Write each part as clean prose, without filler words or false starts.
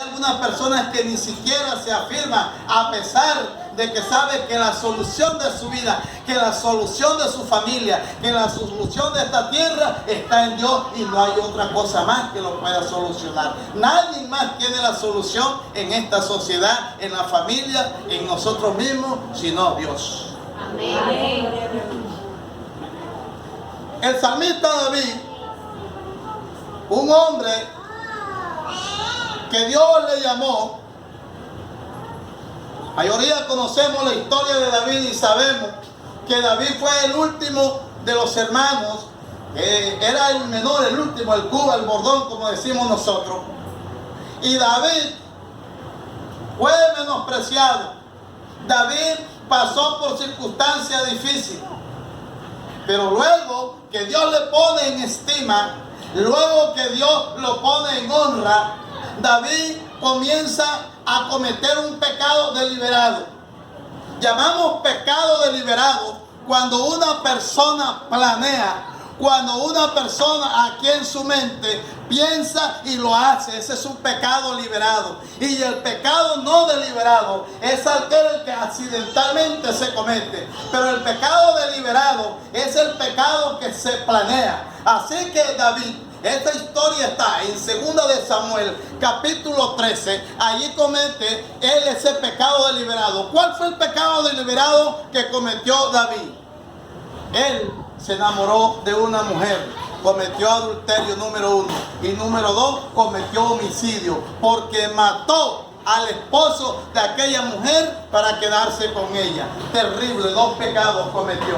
Algunas personas que ni siquiera se afirman, a pesar de que sabe que la solución de su vida, que la solución de su familia, que la solución de esta tierra está en Dios y no hay otra cosa más que lo pueda solucionar. Nadie más tiene la solución en esta sociedad, en la familia, en nosotros mismos, sino Dios. Amén. El salmista David, un hombre que Dios le llamó, mayoría conocemos la historia de David y sabemos que David fue el último de los hermanos, era el menor, el último, el cuba, el bordón, como decimos nosotros. Y David fue menospreciado. David pasó por circunstancias difíciles, pero luego que Dios le pone en estima, luego que Dios lo pone en honra, David comienza a cometer un pecado deliberado. Llamamos pecado deliberado cuando una persona planea, cuando una persona aquí en su mente piensa y lo hace. Ese es un pecado deliberado. Y el pecado no deliberado es aquel que accidentalmente se comete. Pero el pecado deliberado es el pecado que se planea. Así que David, esta historia está en 2 de Samuel, capítulo 13. Allí comete él ese pecado deliberado. ¿Cuál fue el pecado deliberado que cometió David? Él se enamoró de una mujer, cometió adulterio, número 1. Y número 2, cometió homicidio, porque mató al esposo de aquella mujer para quedarse con ella. Terrible, 2 pecados cometió.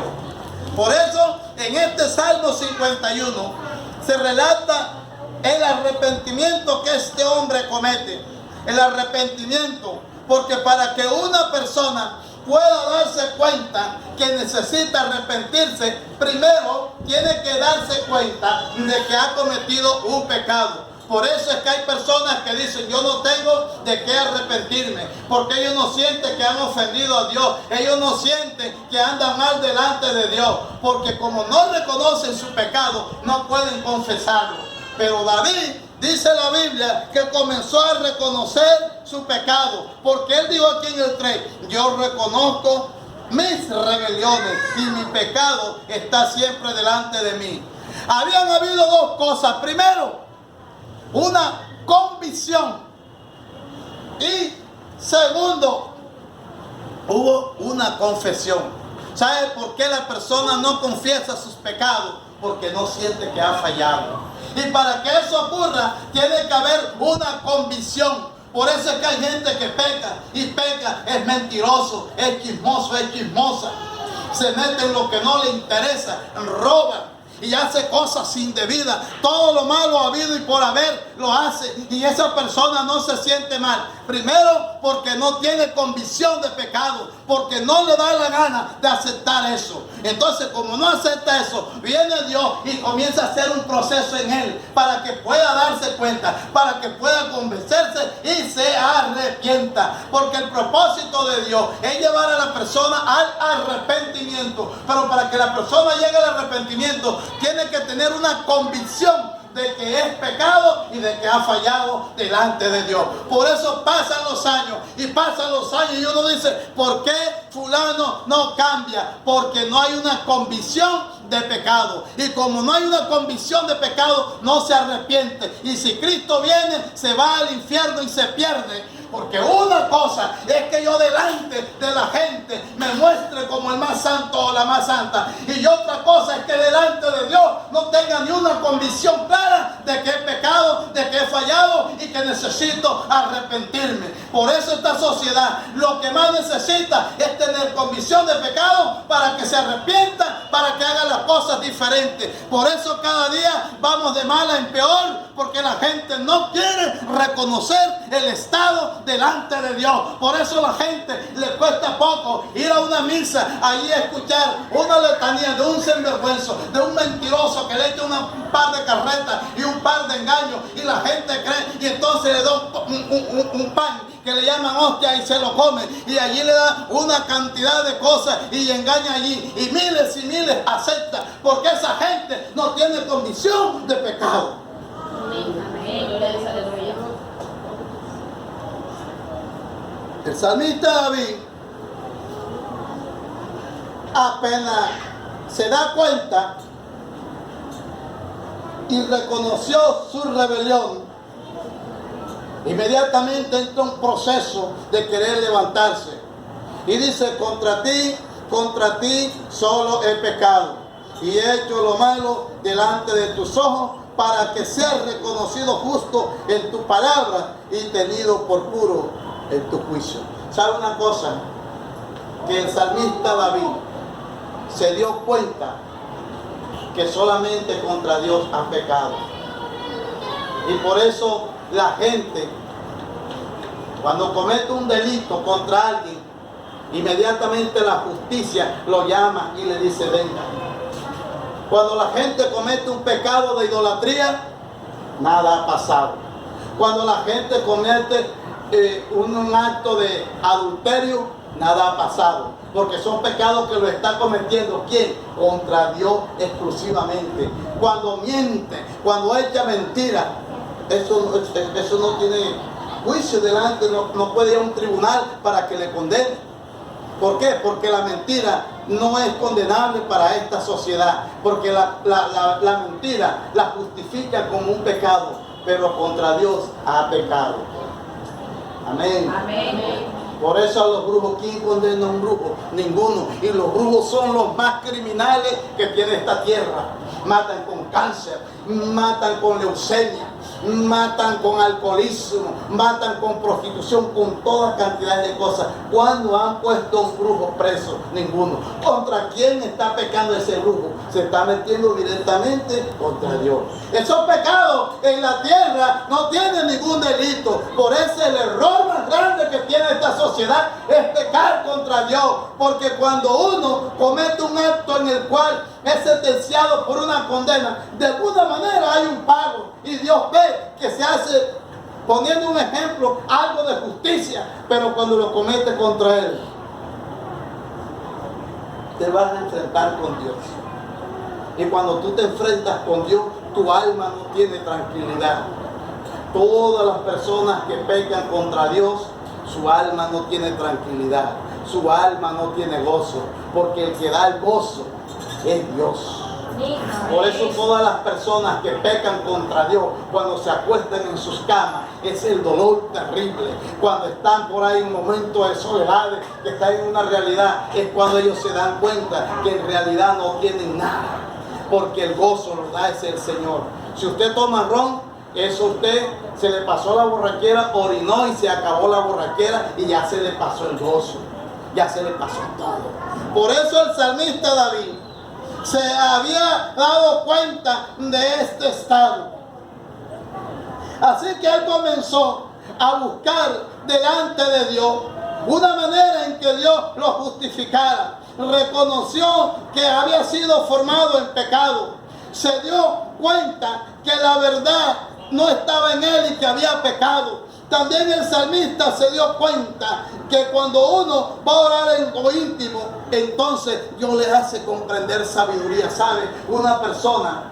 Por eso, en este Salmo 51, se relata el arrepentimiento que este hombre comete. El arrepentimiento, porque para que una persona pueda darse cuenta que necesita arrepentirse, primero tiene que darse cuenta de que ha cometido un pecado. Por eso es que hay personas que dicen: yo no tengo de qué arrepentirme, porque ellos no sienten que han ofendido a Dios, ellos no sienten que andan mal delante de Dios, porque como no reconocen su pecado, no pueden confesarlo. Pero David, dice la Biblia, que comenzó a reconocer su pecado, porque él dijo aquí en el 3: yo reconozco mis rebeliones y mi pecado está siempre delante de mí. Habían habido 2 cosas. Primero, una convicción, y segundo, hubo una confesión. ¿Sabe por qué la persona no confiesa sus pecados? Porque no siente que ha fallado. Y para que eso ocurra, tiene que haber una convicción. Por eso es que hay gente que peca, y peca, es mentiroso, es chismoso, es chismosa, se mete en lo que no le interesa, roba y hace cosas indebidas. Todo lo malo habido y por haber lo hace, y esa persona no se siente mal. Primero, porque no tiene convicción de pecado, porque no le da la gana de aceptar eso. Entonces, como no acepta eso, viene Dios y comienza a hacer un proceso en él para que pueda darse cuenta, para que pueda convencerse y se arrepienta. Porque el propósito de Dios es llevar a la persona al arrepentimiento. Pero para que la persona llegue al arrepentimiento, tiene que tener una convicción de que es pecado y de que ha fallado delante de Dios. Por eso pasan los años y pasan los años y uno dice: ¿por qué fulano no cambia? Porque no hay una convicción de pecado. Y como no hay una convicción de pecado, no se arrepiente. Y si Cristo viene, se va al infierno y se pierde. Porque una cosa es que yo delante de la gente me muestre como el más santo o la más santa, y otra cosa es que delante de Dios no tenga ni una convicción clara de que he pecado, de que he fallado y que necesito arrepentirme. Por eso esta sociedad lo que más necesita es tener convicción de pecado para que se arrepienta, para que haga las cosas diferentes. Por eso cada día vamos de mal en peor, porque la gente no quiere reconocer el estado delante de Dios. Por eso a la gente le cuesta poco ir a una misa, allí a escuchar una letanía de un sinvergüenza, de un mentiroso que le echa un par de carretas y un par de engaños, y la gente cree, y entonces le da un pan que le llaman hostia y se lo come, y allí le da una cantidad de cosas y engaña allí, y miles acepta, porque esa gente no tiene convicción de pecado. El salmista David apenas se da cuenta y reconoció su rebelión, inmediatamente entra un proceso de querer levantarse y dice: contra ti solo he pecado y he hecho lo malo delante de tus ojos, para que seas reconocido justo en tu palabra y tenido por puro en tu juicio. ¿Sabe una cosa? Que el salmista David se dio cuenta que solamente contra Dios ha pecado. Y por eso la gente, cuando comete un delito contra alguien, inmediatamente la justicia lo llama y le dice: venga. Cuando la gente comete un pecado de idolatría, nada ha pasado. Cuando la gente comete un acto de adulterio, nada ha pasado. Porque son pecados que lo está cometiendo ¿quién? Contra Dios exclusivamente. Cuando miente, cuando echa mentira, eso no tiene juicio delante, no puede ir a un tribunal para que le condene. ¿Por qué? Porque la mentira no es condenable para esta sociedad. Porque la mentira la justifica como un pecado, pero contra Dios ha pecado. Amén. Amén. Por eso a los brujos, ¿quién condena a un brujo? Ninguno. Y los brujos son los más criminales que tiene esta tierra. Matan con cáncer, matan con leucemia, matan con alcoholismo, matan con prostitución, con toda cantidad de cosas. ¿Cuándo han puesto a un brujo preso? Ninguno. ¿Contra quién está pecando ese brujo? Se está metiendo directamente contra Dios. Esos pecados en la tierra no tienen ningún delito. Por eso el error más grande que tiene esta sociedad es pecar contra Dios. Porque cuando uno comete un acto en el cual es sentenciado por una condena, de alguna manera hay un pago. Y Dios ve que se hace, poniendo un ejemplo, algo de justicia. Pero cuando lo comete contra Él, te vas a enfrentar con Dios. Y cuando tú te enfrentas con Dios, tu alma no tiene tranquilidad. Todas las personas que pecan contra Dios, su alma no tiene tranquilidad. Su alma no tiene gozo. Porque el que da el gozo es Dios. Por eso todas las personas que pecan contra Dios, cuando se acuestan en sus camas, es el dolor terrible. Cuando están por ahí en un momento de soledad, que están en una realidad, es cuando ellos se dan cuenta que en realidad no tienen nada. Porque el gozo lo da es el Señor. Si usted toma ron, eso usted se le pasó la borrachera, orinó y se acabó la borrachera y ya se le pasó el gozo. Ya se le pasó todo. Por eso el salmista David se había dado cuenta de este estado. Así que él comenzó a buscar delante de Dios una manera en que Dios lo justificara. Reconoció que había sido formado en pecado. Se dio cuenta que la verdad no estaba en él y que había pecado. También el salmista se dio cuenta que cuando uno va a orar en lo íntimo, entonces Dios le hace comprender sabiduría. ¿Sabe? Una persona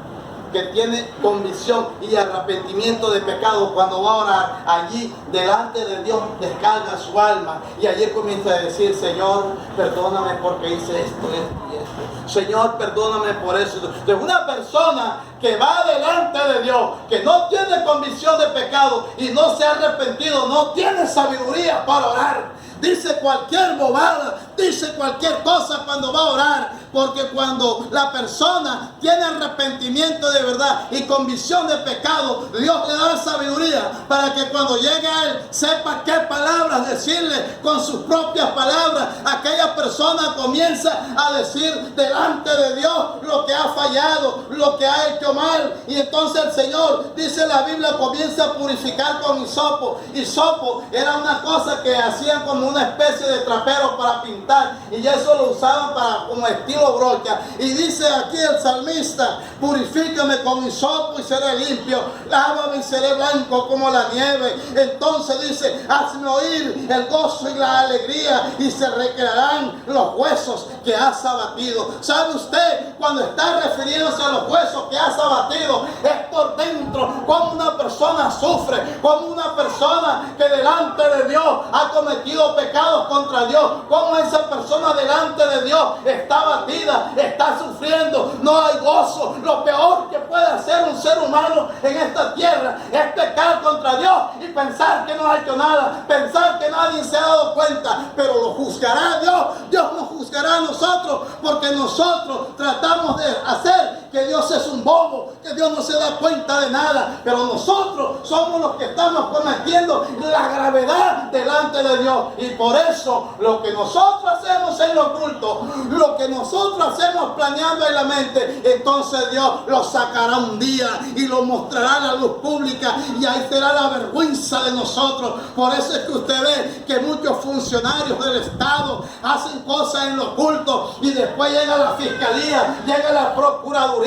que tiene convicción y arrepentimiento de pecado, cuando va a orar, allí delante de Dios descarga su alma y allí comienza a decir: Señor, perdóname porque hice esto y esto. Señor, perdóname por eso. De una persona que va delante de Dios, que no tiene convicción de pecado y no se ha arrepentido, no tiene sabiduría para orar. Dice cualquier bobada, dice cualquier cosa cuando va a orar, porque cuando la persona tiene arrepentimiento de verdad y convicción de pecado, Dios le da sabiduría para que cuando llegue a él sepa qué palabras decirle con sus propias palabras. Aquella persona comienza a decir delante de Dios lo que ha fallado, lo que ha hecho mal, y entonces el Señor, dice la Biblia, comienza a purificar con hisopo. Hisopo era una cosa que hacían como una especie de trapero para pintar altar, y eso lo usaban para como estilo brocha. Y dice aquí el salmista: purifícame con hisopo y seré limpio, lávame y seré blanco como la nieve. Entonces dice: hazme oír el gozo y la alegría, y se recrearán los huesos que has abatido. ¿Sabe usted? Cuando está refiriéndose a los huesos que has abatido, es por dentro, como una persona sufre, como una persona que delante de Dios ha cometido pecados contra Dios, como esa persona delante de Dios está abatida, está sufriendo, no hay gozo. Lo peor que puede hacer un ser humano en esta tierra es pecar contra Dios y pensar que no ha hecho nada, pensar que nadie se ha dado cuenta, pero lo juzgará Dios. Dios nos juzgará a nosotros, porque nosotros tratamos de hacer que Dios es un bobo, que Dios no se da cuenta de nada, pero nosotros somos los que estamos cometiendo la gravedad delante de Dios. Y por eso lo que nosotros hacemos en lo oculto, lo que nosotros hacemos planeando en la mente, entonces Dios lo sacará un día y lo mostrará a la luz pública, y ahí será la vergüenza de nosotros. Por eso es que usted ve que muchos funcionarios del Estado hacen cosas en lo oculto, y después llega la fiscalía, llega la procuraduría,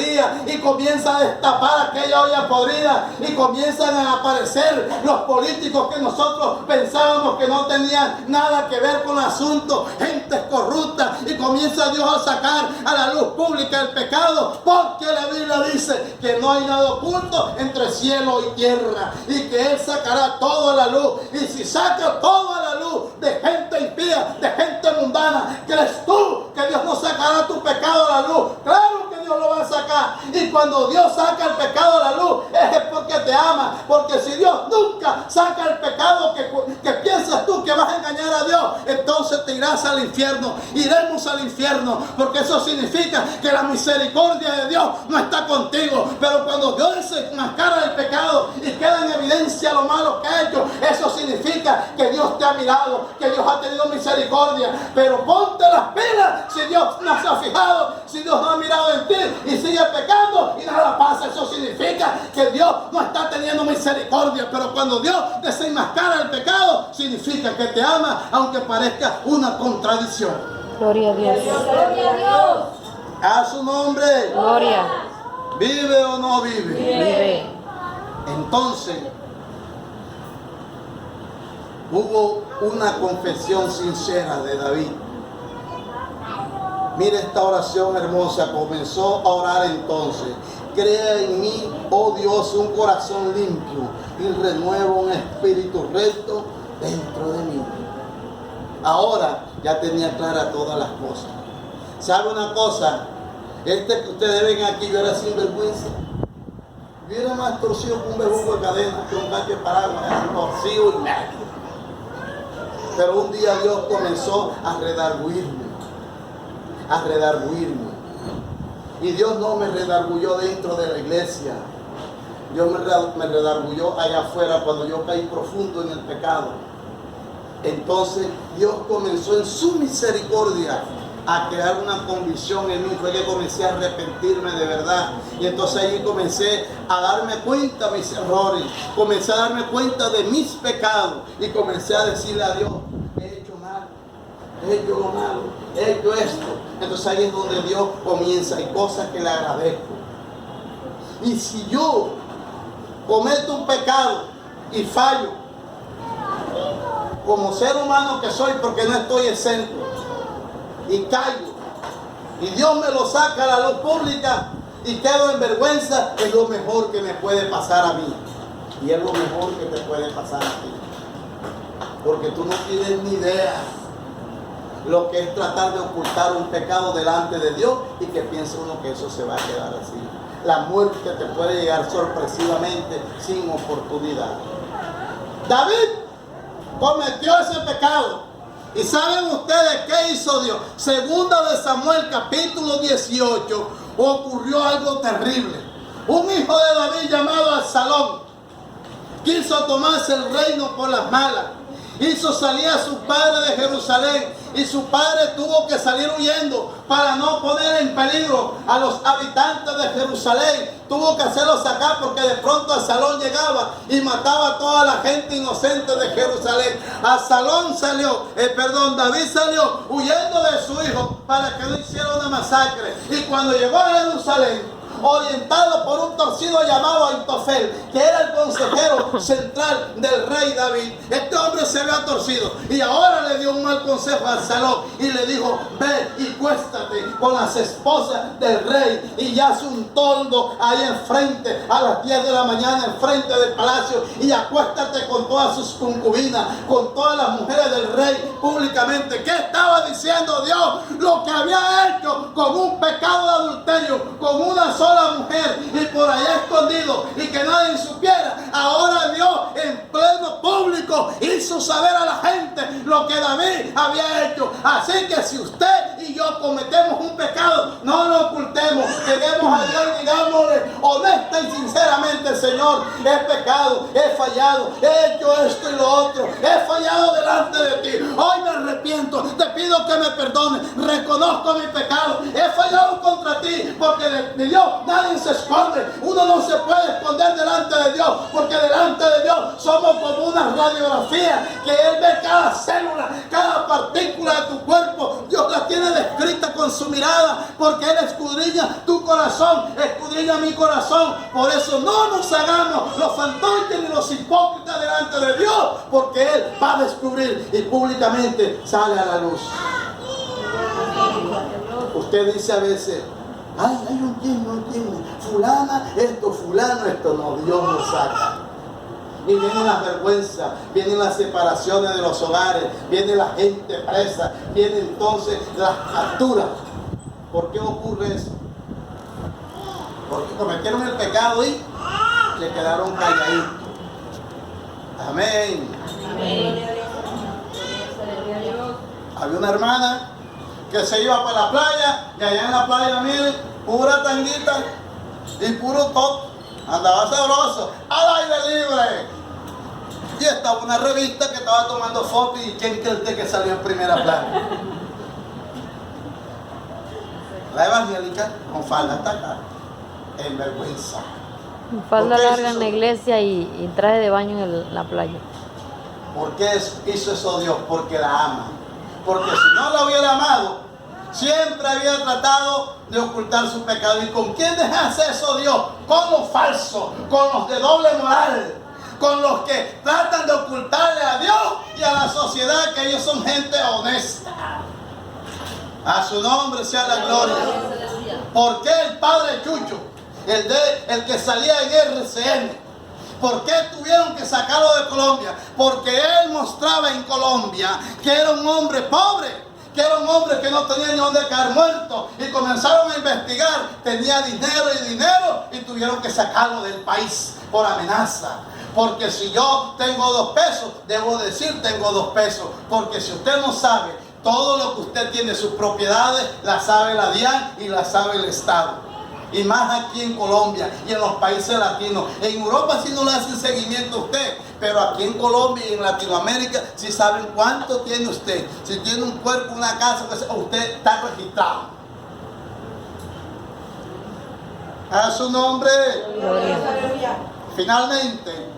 y comienza a destapar aquella olla podrida, y comienzan a aparecer los políticos que nosotros pensábamos que no tenían nada que ver con el asunto, gentes corruptas, y comienza Dios a sacar a la luz pública el pecado, porque la Biblia dice que no hay nada oculto entre cielo y tierra, y que Él sacará todo a la luz. Y si saca todo a la luz de gente impía, de gente mundana, ¿crees tú que Dios no sacará tu pecado a la luz? Claro que Dios lo va a sacar. Y cuando Dios saca el pecado a la luz, es porque te ama. Porque si Dios nunca saca el pecado que piensas tú que vas a engañar a Dios, entonces te irás al infierno. Iremos al infierno, porque eso significa que la misericordia de Dios no está contigo. Pero cuando Dios desenmascara el pecado y queda en evidencia lo malo que ha hecho, eso significa que Dios te ha mirado, que Dios ha tenido misericordia. Pero ponte las pilas si Dios no se ha fijado, si Dios no ha mirado en ti y sigue pecando y nada pasa. Eso significa que Dios no está teniendo misericordia. Pero cuando Dios desenmascara el pecado, significa que te ama, aunque parezca una contradicción. Gloria a Dios. Gloria a Dios. A su nombre. Gloria. ¿Vive o no vive? Vive. Entonces hubo una confesión sincera de David. Mire esta oración hermosa. Comenzó a orar entonces: crea en mí, oh Dios, un corazón limpio, y renueva un espíritu recto dentro de mí. Ahora ya tenía claras todas las cosas. ¿Sabe una cosa? Que ustedes ven aquí, yo era sinvergüenza. Yo era más torcido que un bejuco de cadena, que un gato de paraguas, torcido y medio. Pero un día Dios comenzó a redarguirme. Y Dios no me redargulló dentro de la iglesia. Dios me redargulló allá afuera cuando yo caí profundo en el pecado. Entonces Dios comenzó en su misericordia a crear una convicción en mí. Fue que comencé a arrepentirme de verdad. Y entonces ahí comencé a darme cuenta de mis errores. Comencé a darme cuenta de mis pecados. Y comencé a decirle a Dios: he hecho mal, he hecho lo malo, he hecho esto. Entonces ahí es donde Dios comienza. Hay cosas que le agradezco. Y si yo cometo un pecado y fallo, como ser humano que soy, porque no estoy exento, y caigo, y Dios me lo saca a la luz pública y quedo en vergüenza, es lo mejor que me puede pasar a mí. Y es lo mejor que te puede pasar a ti. Porque tú no tienes ni idea lo que es tratar de ocultar un pecado delante de Dios y que piense uno que eso se va a quedar así. La muerte te puede llegar sorpresivamente sin oportunidad. David cometió ese pecado. ¿Y saben ustedes qué hizo Dios? Segunda de Samuel capítulo 18 ocurrió algo terrible. Un hijo de David llamado Absalón quiso tomarse el reino por las malas hizo salir a su padre de Jerusalén, y su padre tuvo que salir huyendo para no poner en peligro a los habitantes de Jerusalén. Tuvo que hacerlo sacar porque de pronto Absalón llegaba y mataba a toda la gente inocente de Jerusalén. David salió huyendo de su hijo para que no hiciera una masacre. Y cuando llegó a Jerusalén, orientado por un torcido llamado Ahitofel, que era el consejero central del rey David, este hombre se había torcido y ahora le dio un mal consejo a Absalón y le dijo: ve y cuéstate con las esposas del rey y haz un toldo ahí enfrente a las 10 de la mañana enfrente del palacio, y acuéstate con todas sus concubinas, con todas las mujeres del rey públicamente. ¿Qué estaba diciendo Dios? Lo que había hecho con un pecado de adulterio, con una sola mujer y por allá escondido y que nadie supiera, ahora Dios en pleno público hizo saber a la gente lo que David había hecho. Así que si usted y yo cometemos un pecado, no lo ocultemos, lleguemos a Dios y digámosle honesta y sinceramente: Señor, he pecado, he fallado, he hecho esto y lo otro, he fallado delante de ti, hoy me arrepiento, te pido que me perdones, reconozco mi pecado, he fallado contra ti, porque de Dios nadie se esconde. Uno no se puede esconder delante de Dios, porque delante de Dios somos como una radiografía, que Él ve cada célula, cada partícula de tu cuerpo. Dios la tiene descrita con su mirada, porque Él escudriña tu corazón, escudriña mi corazón. Por eso no nos hagamos los fantoches ni los hipócritas delante de Dios, porque Él va a descubrir y públicamente sale a la luz. Usted dice a veces: ay, hay un chisme, fulano esto, no, Dios nos saca. Y vienen las vergüenzas, vienen las separaciones de los hogares, viene la gente presa, viene entonces las capturas. ¿Por qué ocurre eso? Porque cometieron el pecado y le quedaron calladitos. Amén. Había una hermana que se iba para la playa, y allá en la playa, miren, pura tanguita y puro top, andaba sabroso, al aire libre. Y estaba una revista que estaba tomando fotos, y ¿quién cree usted que salió en primera plana? La evangélica con falda hasta acá, en vergüenza. Falda larga en la iglesia y traje de baño en la playa. ¿Por qué hizo eso Dios? Porque la ama. Porque si no la hubiera amado, siempre había tratado de ocultar su pecado. ¿Y con quién hace eso Dios? Con los falsos, con los de doble moral, con los que tratan de ocultarle a Dios y a la sociedad que ellos son gente honesta. A su nombre sea la gloria. ¿Por qué el padre Chucho, el que salía en RCN, por qué tuvieron que sacarlo de Colombia? Porque él mostraba en Colombia que era un hombre pobre, que era un hombre que no tenía ni dónde caer muerto, y comenzaron a investigar, tenía dinero y tuvieron que sacarlo del país por amenaza. Porque si yo tengo 2 pesos, debo decir tengo 2 pesos, porque si usted no sabe, todo lo que usted tiene, sus propiedades, la sabe la DIAN y la sabe el Estado. Y más aquí en Colombia y en los países latinos. En Europa sí no le hacen seguimiento a usted, pero aquí en Colombia y en Latinoamérica sí saben cuánto tiene usted. Si tiene un cuerpo, una casa, usted está registrado. A su nombre. Finalmente,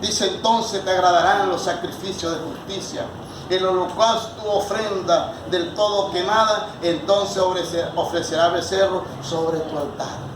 dice: entonces te agradarán los sacrificios de justicia, el holocausto, tu ofrenda del todo quemada, entonces ofrecerá becerro sobre tu altar.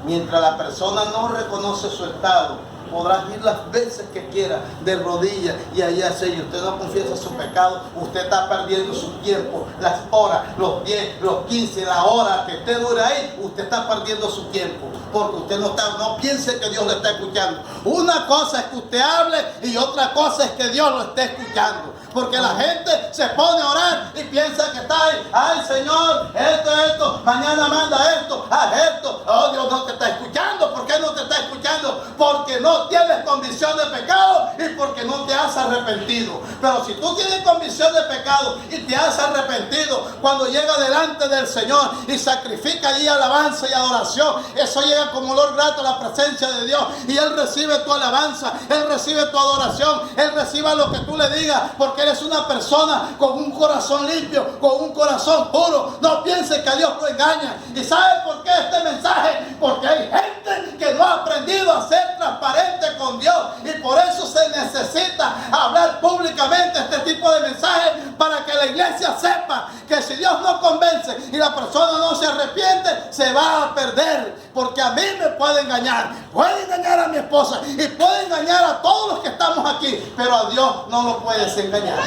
Mientras la persona no reconoce su estado, podrás ir las veces que quiera de rodillas y allí hacer, y usted no confiesa su pecado, usted está perdiendo su tiempo, las horas, los 10, los 15, la hora que usted dure ahí, usted está perdiendo su tiempo, porque usted no piense que Dios le está escuchando. Una cosa es que usted hable y otra cosa es que Dios lo esté escuchando. Porque la gente se pone a orar y piensa que está ahí: ay Señor, esto, mañana manda esto, haz esto. Oh, Dios no te está escuchando. ¿Por qué no te está escuchando? Porque no tienes convicción de pecado y porque no te has arrepentido. Pero si tú tienes convicción de pecado y te has arrepentido, cuando llega delante del Señor y sacrifica allí alabanza y adoración, eso llega como olor grato a la presencia de Dios, y Él recibe tu alabanza, Él recibe tu adoración, Él recibe lo que tú le digas, porque eres una persona con un corazón limpio, con un corazón puro. No pienses que a Dios lo engaña. ¿Y sabes por qué este mensaje? Porque hay gente que no ha aprendido a ser transparente con Dios, y por eso se necesita hablar públicamente este tipo de mensajes, para que la iglesia sepa que si Dios no convence y la persona no se arrepiente, se va a perder. Porque a mí me puede engañar a mi esposa y puede engañar a todos los que estamos aquí, pero a Dios no lo puedes engañar.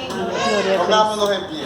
Gloria a Cristo. Pongámonos en pie.